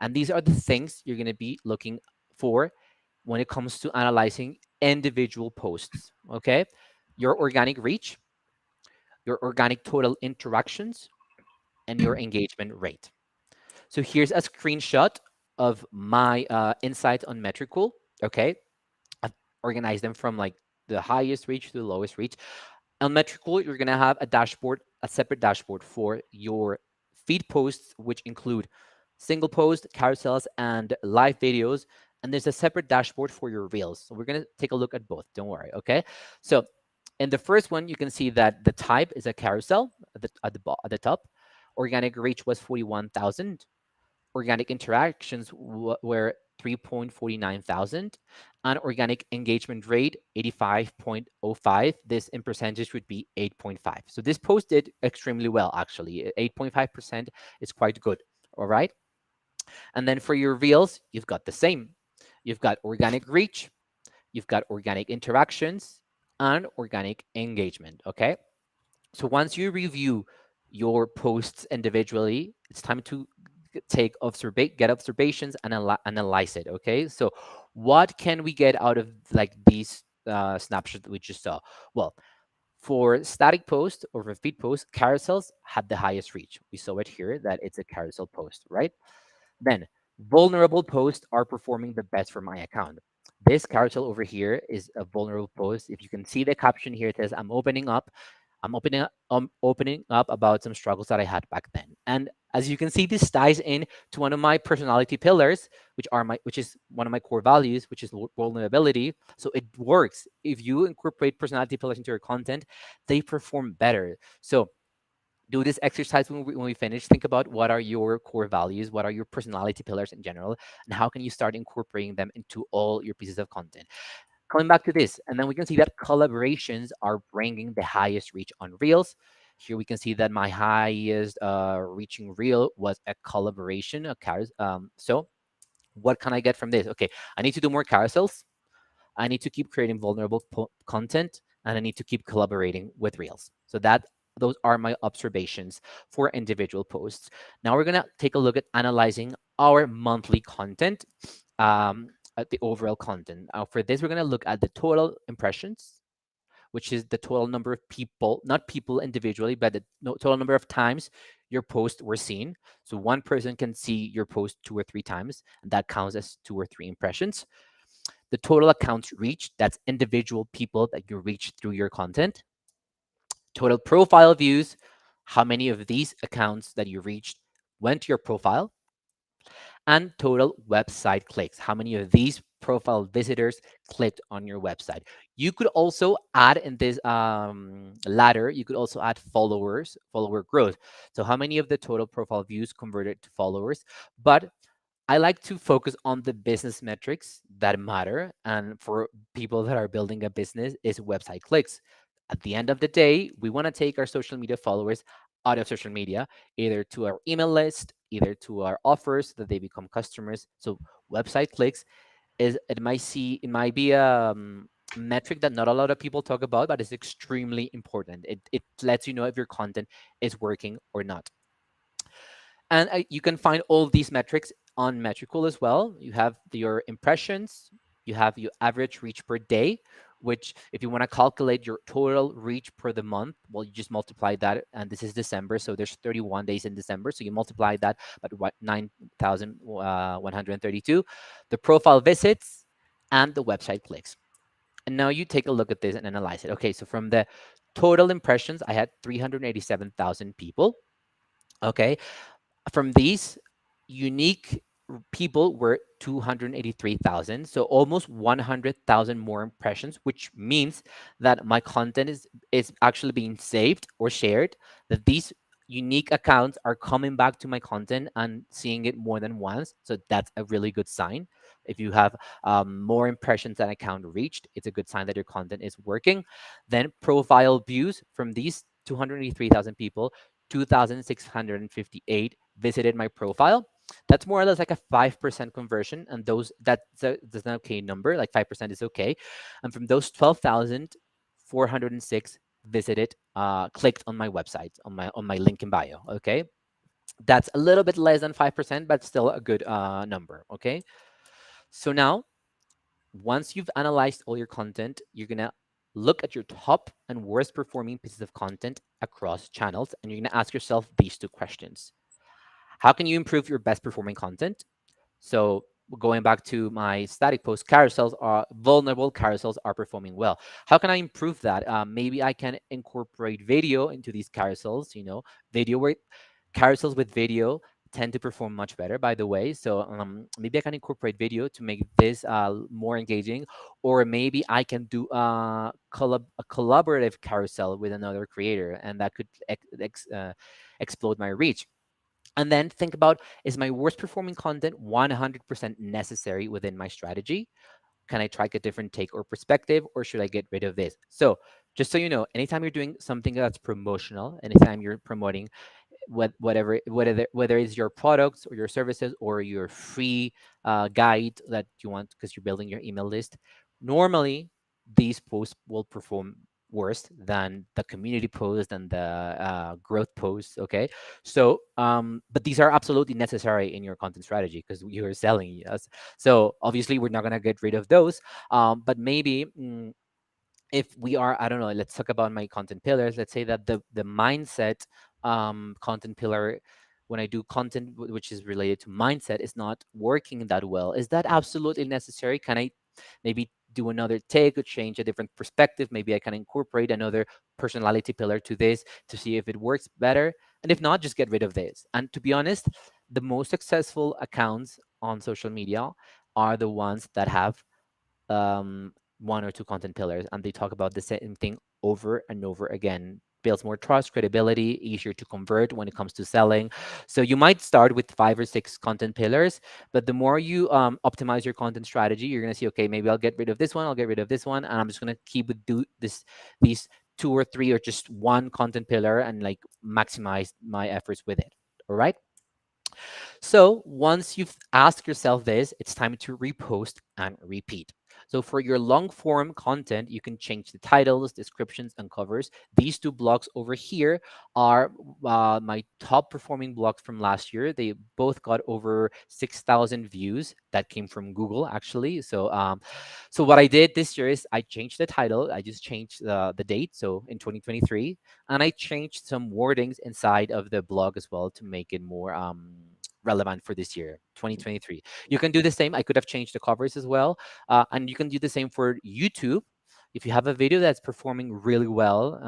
And these are the things you're going to be looking for when it comes to analyzing individual posts, okay? Your organic reach, your organic total interactions, and your engagement rate. So here's a screenshot of my insights on Metricool, okay? I've organized them from like the highest reach to the lowest reach. On Metricool, you're going to have a dashboard, a separate dashboard for your feed posts, which include single post, carousels, and live videos. And there's a separate dashboard for your reels. So we're going to take a look at both. Don't worry. Okay. So in the first one, you can see that the type is a carousel at the top. Organic reach was 41,000. Organic interactions were 3.49 thousand, and organic engagement rate 85.05. This in percentage would be 8.5. So this post did extremely well, actually. 8.5% is quite good. All right. And then for your reels, you've got the same. You've got organic reach, you've got organic interactions, and organic engagement. Okay. So once you review your posts individually, it's time to get observations and analyze it. Okay, so what can we get out of like these snapshots that we just saw? Well, for static post or for feed post, carousels had the highest reach. We saw it here that it's a carousel post, right? Then vulnerable posts are performing the best for my account. This carousel over here is a vulnerable post. If you can see the caption here, it says, I'm opening up about some struggles that I had back then. And as you can see, this ties in to one of my personality pillars, which is one of my core values, which is vulnerability. So it works. If you incorporate personality pillars into your content, they perform better. So do this exercise when we finish. Think about what are your core values, what are your personality pillars in general, and how can you start incorporating them into all your pieces of content. Coming back to this, and then we can see that collaborations are bringing the highest reach on reels. Here we can see that my highest reaching reel was a collaboration of so what can I get from this? Okay, I need to do more carousels. I need to keep creating vulnerable content, and I need to keep collaborating with reels. So those are my observations for individual posts. Now we're gonna take a look at analyzing our monthly content, at the overall content. For this, we're gonna look at the total impressions, which is the total number of people, not people individually, but the total number of times your posts were seen. So one person can see your post 2 or 3 times, and that counts as 2 or 3 impressions. The total accounts reached, that's individual people that you reach through your content. Total profile views, how many of these accounts that you reached went to your profile. And total website clicks, how many of these profile visitors clicked on your website. You could also add in this ladder, you could also add follower growth. So how many of the total profile views converted to followers. But I like to focus on the business metrics that matter. And for people that are building a business, is website clicks. At the end of the day, we want to take our social media followers out of social media, either to our email list, either to our offers, so that they become customers. So website clicks it might be metric that not a lot of people talk about, but it's extremely important. It lets you know if your content is working or not. And you can find all these metrics on Metricool as well. You have your impressions, you have your average reach per day, which if you want to calculate your total reach per the month, well, you just multiply that. And this is December, so there's 31 days in December. So you multiply that by 9,132, the profile visits, and the website clicks. And now you take a look at this and analyze it. Okay, so from the total impressions, I had 387,000 people. Okay, from these, unique people were 283,000, so almost 100,000 more impressions, which means that my content is actually being saved or shared, that these unique accounts are coming back to my content and seeing it more than once. So that's a really good sign. If you have more impressions than account reached, it's a good sign that your content is working. Then profile views, from these 283,000 people, 2,658 visited my profile. That's more or less like a 5% conversion, and that's an okay number. Like 5% is okay. And from those 12,406 visited, clicked on my website, on my link in bio. Okay, that's a little bit less than 5%, but still a good number. Okay, so now once you've analyzed all your content, you're gonna look at your top and worst performing pieces of content across channels, and you're gonna ask yourself these two questions. How can you improve your best performing content? So going back to my static post, carousels are vulnerable, carousels are performing well. How can I improve that? Maybe I can incorporate video into these carousels, video where carousels with video tend to perform much better, by the way. So maybe I can incorporate video to make this more engaging, or maybe I can do a collaborative carousel with another creator, and that could explode my reach. And then think about, is my worst performing content 100% necessary within my strategy? Can I try a different take or perspective, or should I get rid of this? So, just so you know, anytime you're doing something that's promotional, anytime you're promoting whether it's your products or your services or your free guide that you want because you're building your email list, normally these posts will perform worse than the community post and the growth posts. Okay, so but these are absolutely necessary in your content strategy because you're selling us. So obviously we're not going to get rid of those, but maybe if we are, I don't know, let's talk about my content pillars. Let's say that the mindset content pillar, when I do content which is related to mindset, is not working that well. Is that absolutely necessary? Can I maybe do another take or change a different perspective? Maybe I can incorporate another personality pillar to this to see if it works better. And if not, just get rid of this. And to be honest, the most successful accounts on social media are the ones that have um, one or two content pillars, and they talk about the same thing over and over again. Builds more trust, credibility, easier to convert when it comes to selling. So you might start with 5 or 6 content pillars, but the more you optimize your content strategy, you're gonna see, okay, maybe I'll get rid of this one, I'll get rid of this one, and I'm just gonna keep with do this these 2 or 3 or just one content pillar and like maximize my efforts with it. All right. So once you've asked yourself this, it's time to repost and repeat. So for your long form content, you can change the titles, descriptions, and covers. These 2 blogs over here are my top performing blogs from last year. They both got over 6,000 views. That came from Google, actually. So what I did this year is I changed the title. I just changed the date, so in 2023, and I changed some wordings inside of the blog as well to make it more relevant for this year, 2023. You can do the same. I could have changed the covers as well. And you can do the same for YouTube. If you have a video that's performing really well,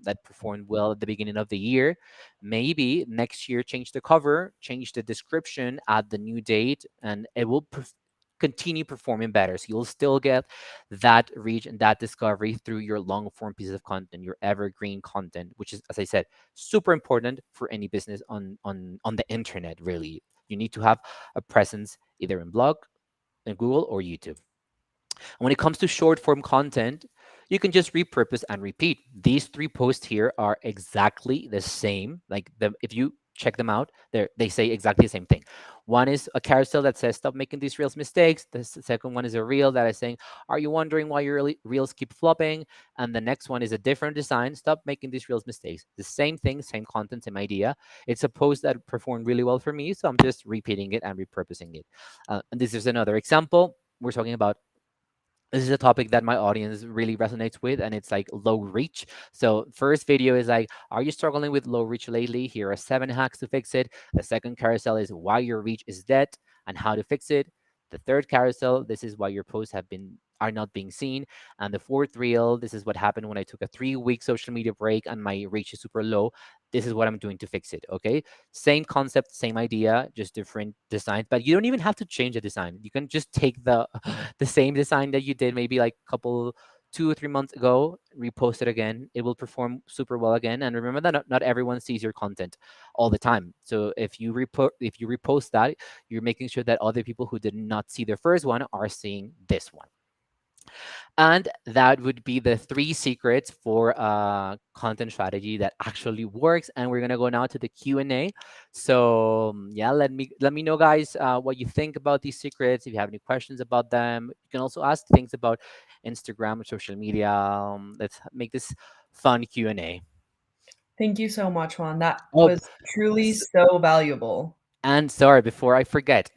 that performed well at the beginning of the year, maybe next year change the cover, change the description, add the new date, and it will continue performing better. So you'll still get that reach and that discovery through your long form pieces of content, your evergreen content, which is, as I said, super important for any business on the internet. Really, you need to have a presence either in blog, in Google, or YouTube. And when it comes to short form content, you can just repurpose and repeat. These 3 posts here are exactly the same. Like if you check them out, they say exactly the same thing. One is a carousel that says stop making these reels mistakes. The second one is a reel that is saying, are you wondering why your reels keep flopping? And the next one is a different design, stop making these reels mistakes. The same thing, same content, same idea. It's a post that performed really well for me, so I'm just repeating it and repurposing it. And this is another example. We're talking about, this is a topic that my audience really resonates with, and it's like low reach. So first video is like, are you struggling with low reach lately? Here are 7 hacks to fix it. The second carousel is why your reach is dead and how to fix it. The third carousel, this is why your posts are not being seen. And the fourth reel, this is what happened when I took a 3 week social media break and my reach is super low. This is what I'm doing to fix it. Okay, same concept, same idea, just different designs. But you don't even have to change the design. You can just take the same design that you did maybe like a couple 2 or 3 months ago, repost it again. It will perform super well again. And remember that not everyone sees your content all the time. So if you repost that, you're making sure that other people who did not see the first one are seeing this one. And that would be the 3 secrets for content strategy that actually works. And we're gonna go now to the Q&A. So yeah, let me know, guys, what you think about these secrets. If you have any questions about them, you can also ask things about Instagram or social media. Let's make this fun Q&A. Thank you so much, Juan. That Oh, was truly s- so valuable. and sorry, before I forget,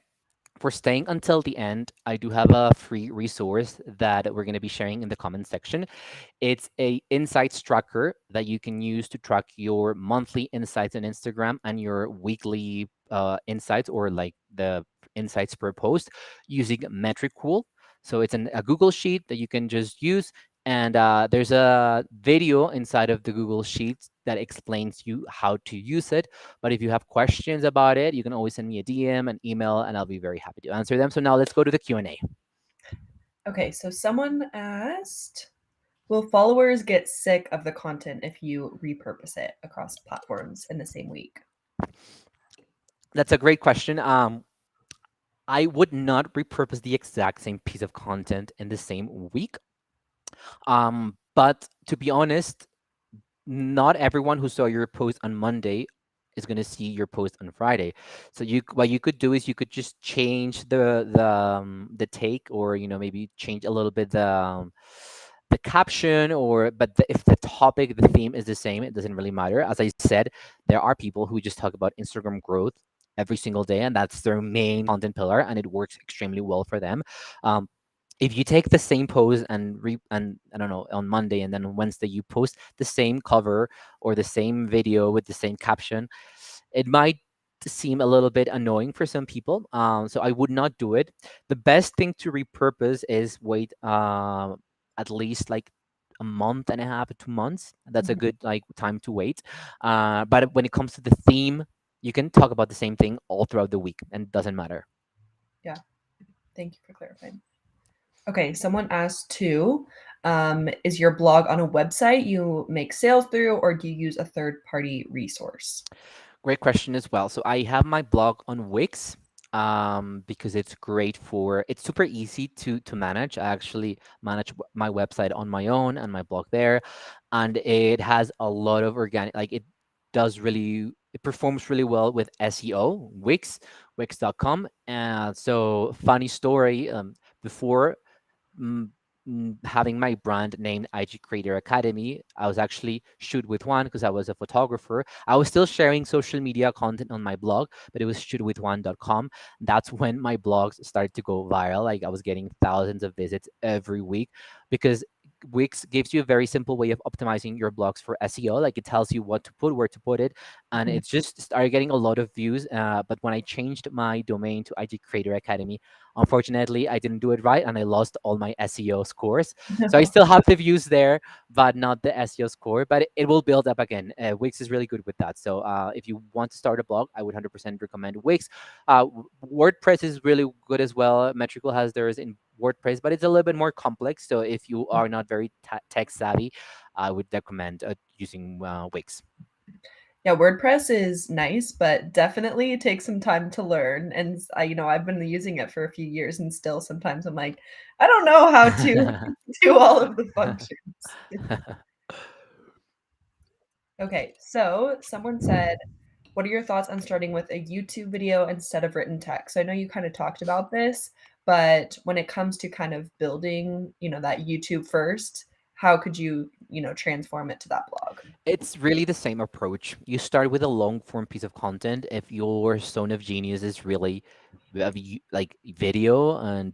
for staying until the end, I do have a free resource that we're going to be sharing in the comment section. It's a insights tracker that you can use to track your monthly insights on Instagram and your weekly insights, or like the insights per post, using Metricool. So it's a Google sheet that you can just use, and there's a video inside of the Google Sheets that explains you how to use it. But if you have questions about it, you can always send me a DM, an email, and I'll be very happy to answer them. So now let's go to the Q&A. Okay, so someone asked, will followers get sick of the content if you repurpose it across platforms in the same week? That's a great question. I would not repurpose the exact same piece of content in the same week. But to be honest, not everyone who saw your post on Monday is going to see your post on Friday. So what you could do is you could just change the take, or maybe change a little bit the caption, or if the topic, the theme is the same, it doesn't really matter. As I said, there are people who just talk about Instagram growth every single day, and that's their main content pillar, and it works extremely well for them. Um, if you take the same pose and I don't know, on Monday, and then on Wednesday you post the same cover or the same video with the same caption, it might seem a little bit annoying for some people. So I would not do it. The best thing to repurpose is wait at least like a month and a half to 2 months. That's a Mhm. good like time to wait. But when it comes to the theme, you can talk about the same thing all throughout the week, and it doesn't matter. Yeah, thank you for clarifying. Okay, someone asked too, is your blog on a website you make sales through, or do you use a third-party resource? Great question as well. So I have my blog on Wix, because it's great for, it's super easy to manage. I actually manage my website on my own and my blog there, and it has a lot of organic, like it performs really well with SEO. Wix.com. And so funny story, before mm, having my brand named IG Creator Academy, I was actually shoot with one because I was a photographer. I was still sharing social media content on my blog, but it was shootwithone.com. That's when my blogs started to go viral. Like I was getting thousands of visits every week, because Wix gives you a very simple way of optimizing your blogs for SEO. Like it tells you what to put, where to put it, and Mhm. it just started getting a lot of views. But when I changed my domain to IG Creator Academy, unfortunately, I didn't do it right, and I lost all my SEO scores. So I No. still have the views there, but not the SEO score. But it will build up again. Wix is really good with that. So if you want to start a blog, I would 100% recommend Wix. WordPress is really good as well. Metrical has theirs in WordPress, but it's a little bit more complex. So if you are not very tech savvy, I would recommend using Wix. Yeah, WordPress is nice, but definitely takes some time to learn. And I've been using it for a few years, and still sometimes I'm like, I don't know how to do all of the functions. Okay, so someone said, what are your thoughts on starting with a YouTube video instead of written text? I know you kind of talked about this, but when it comes to kind of building, that YouTube first, how could you, transform it to that blog? It's really the same approach. You start with a long form piece of content. If your zone of genius is really like video and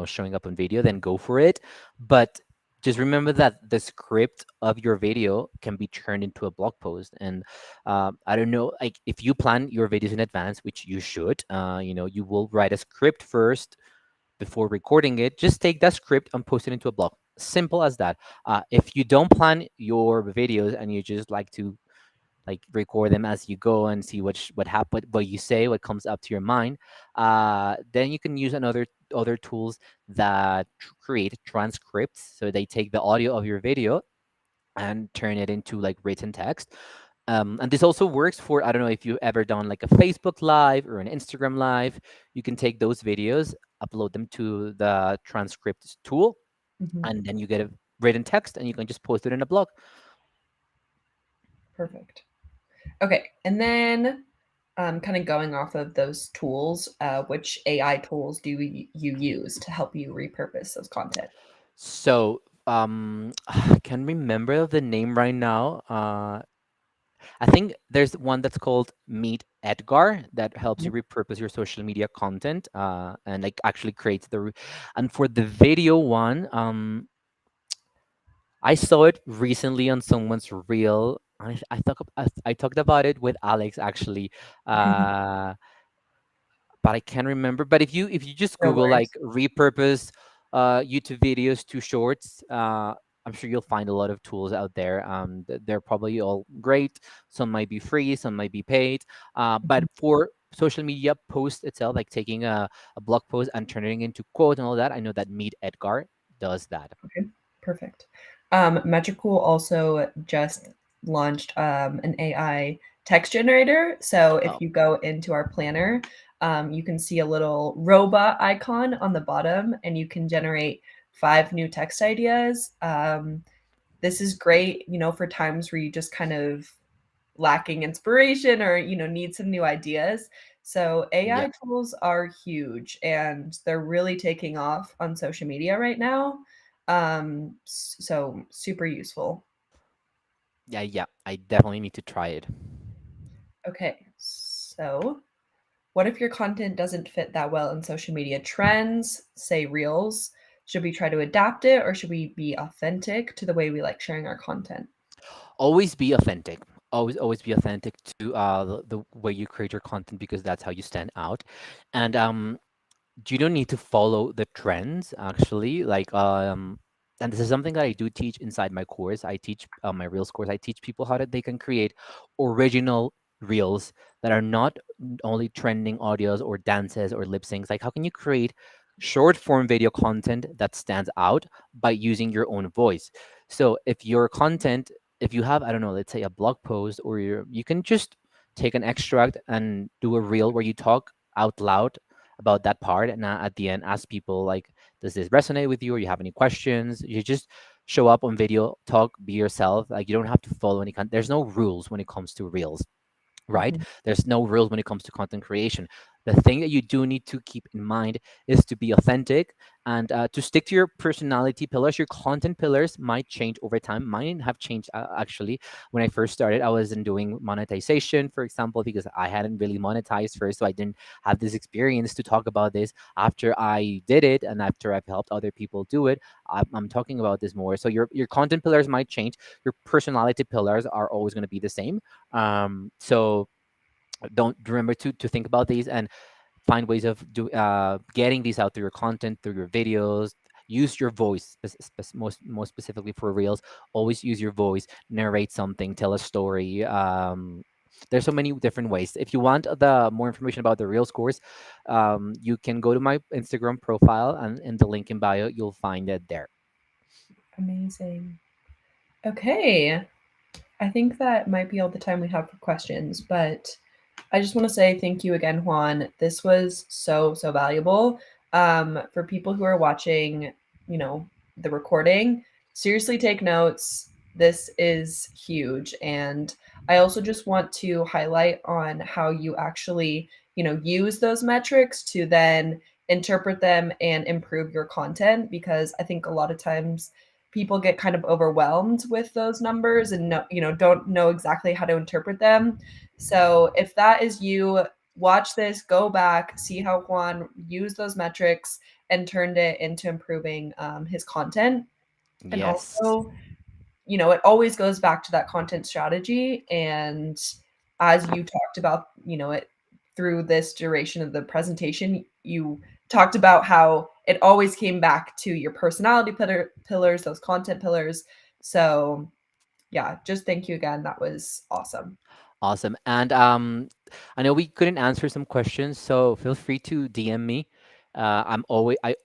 showing up on video, then go for it. But just remember that the script of your video can be turned into a blog post. And I don't know, like if you plan your videos in advance, which you should, you will write a script first before recording it. Just take that script and post it into a blog. Simple as that. If you don't plan your videos and you just like to like record them as you go and see what happen, what you say, what comes up to your mind, then you can use other tools that create transcripts. So they take the audio of your video and turn it into like written text. And this also works for, I don't know if you've ever done like a Facebook Live or an Instagram Live. You can take those videos, upload them to the transcript tool, Mhm. and then you get a written text and you can just post it in a blog. Perfect. Okay, and then kind of going off of those tools, which AI tools do you use to help you repurpose those content? So I can't remember the name right now. I think there's one that's called Meet Edgar that helps you Mhm. repurpose your social media content and like actually creates and for the video one, I saw it recently on someone's reel. I talked about it with Alex actually, uh, but I can't remember. But if you just No Google like worries. repurpose YouTube videos to shorts, I'm sure you'll find a lot of tools out there. They're probably all great. Some might be free, some might be paid. But Mhm. for social media post itself, like taking a blog post and turning it into quote and all that, I know that Meet Edgar does that. Okay, perfect. Metricool also just launched an AI text generator. So if Oh, you go into our planner, you can see a little robot icon on the bottom, and you can generate 5 new text ideas. This is great, for times where you just kind of lacking inspiration or need some new ideas. So yeah. AI tools are huge and they're really taking off on social media right now. So super useful. Yeah, yeah. I definitely need to try it. Okay, so what if your content doesn't fit that well in social media trends, say reels? Should we try to adapt it or should we be authentic to the way we like sharing our content? Always be authentic. Always be authentic to the way you create your content because that's how you stand out. And you don't need to follow the trends actually. Like and this is something that I do teach inside my course. I teach my Reels course. I teach people how they can create original reels that are not only trending audios or dances or lip syncs. Like how can you create short form video content that stands out by using your own voice? So if your content, if you have, I don't know, let's say a blog post or you can just take an extract and do a reel where you talk out loud about that part and at the end ask people like, does this resonate with you or you have any questions? You just show up on video, talk, be yourself. Like you don't have to follow any kind, there's no rules when it comes to reels, right? Mhm, There's no rules when it comes to content creation. The thing that you do need to keep in mind is to be authentic and to stick to your personality pillars. Your content pillars might change over time. Mine have changed actually. When I first started, I wasn't doing monetization, for example, because I hadn't really monetized first. So I didn't have this experience to talk about this. After I did it and after I've helped other people do it, I'm talking about this more. So your content pillars might change. Your personality pillars are always going to be the same. So don't remember to think about these and find ways of getting these out through your content, through your videos. Use your voice, most specifically for reels. Always use your voice. Narrate something. Tell a story. There's so many different ways. If you want the more information about the Reels course, you can go to my Instagram profile and in the link in bio, you'll find it there. amazing. Okay, I think that might be all the time we have for questions, but I just want to say thank you again, Juan. This was so, so valuable. For people who are watching, the recording, seriously take notes. this is huge. And I also just want to highlight on how you actually, use those metrics to then interpret them and improve your content, because I think a lot of times people get kind of overwhelmed with those numbers and don't know exactly how to interpret them. So if that is you, watch this, go back, see how Juan used those metrics and turned it into improving his content. And Yes. also, it always goes back to that content strategy. And as you talked about, it through this duration of the presentation, you talked about how it always came back to your personality pillars, those content pillars. So, yeah, just thank you again. That was awesome. Awesome. And I know we couldn't answer some questions, so feel free to DM me. I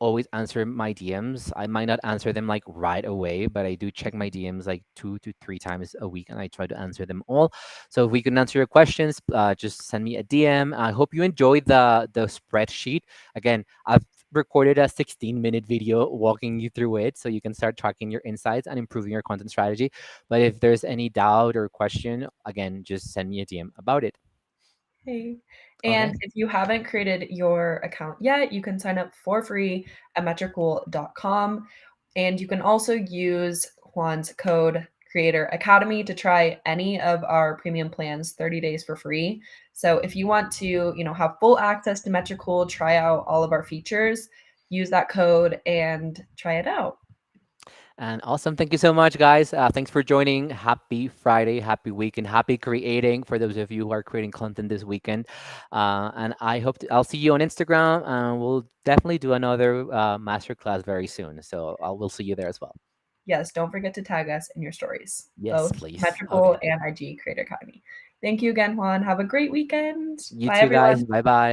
always answer my DMs. I might not answer them like right away, but I do check my DMs like 2 to 3 times a week, and I try to answer them all. So if we can answer your questions, just send me a DM. I hope you enjoyed the spreadsheet. Again, I've recorded a 16-minute video walking you through it, so you can start tracking your insights and improving your content strategy. But if there's any doubt or question, again, just send me a DM about it. Hey. Okay. And if you haven't created your account yet, you can sign up for free at metricool.com. And you can also use Juan's code Creator Academy to try any of our premium plans 30 days for free. So if you want to, have full access to Metricool, try out all of our features, use that code and try it out. And awesome. Thank you so much, guys. Thanks for joining. Happy Friday, happy weekend, happy creating for those of you who are creating content this weekend. And I'll see you on Instagram, and we'll definitely do another masterclass very soon. So we'll see you there as well. Yes, don't forget to tag us in your stories, Yes, both please. Metricool Okay. and IG Creator Academy. Thank you again, Juan. Have a great weekend. You Bye, too, guys. everyone. Bye bye.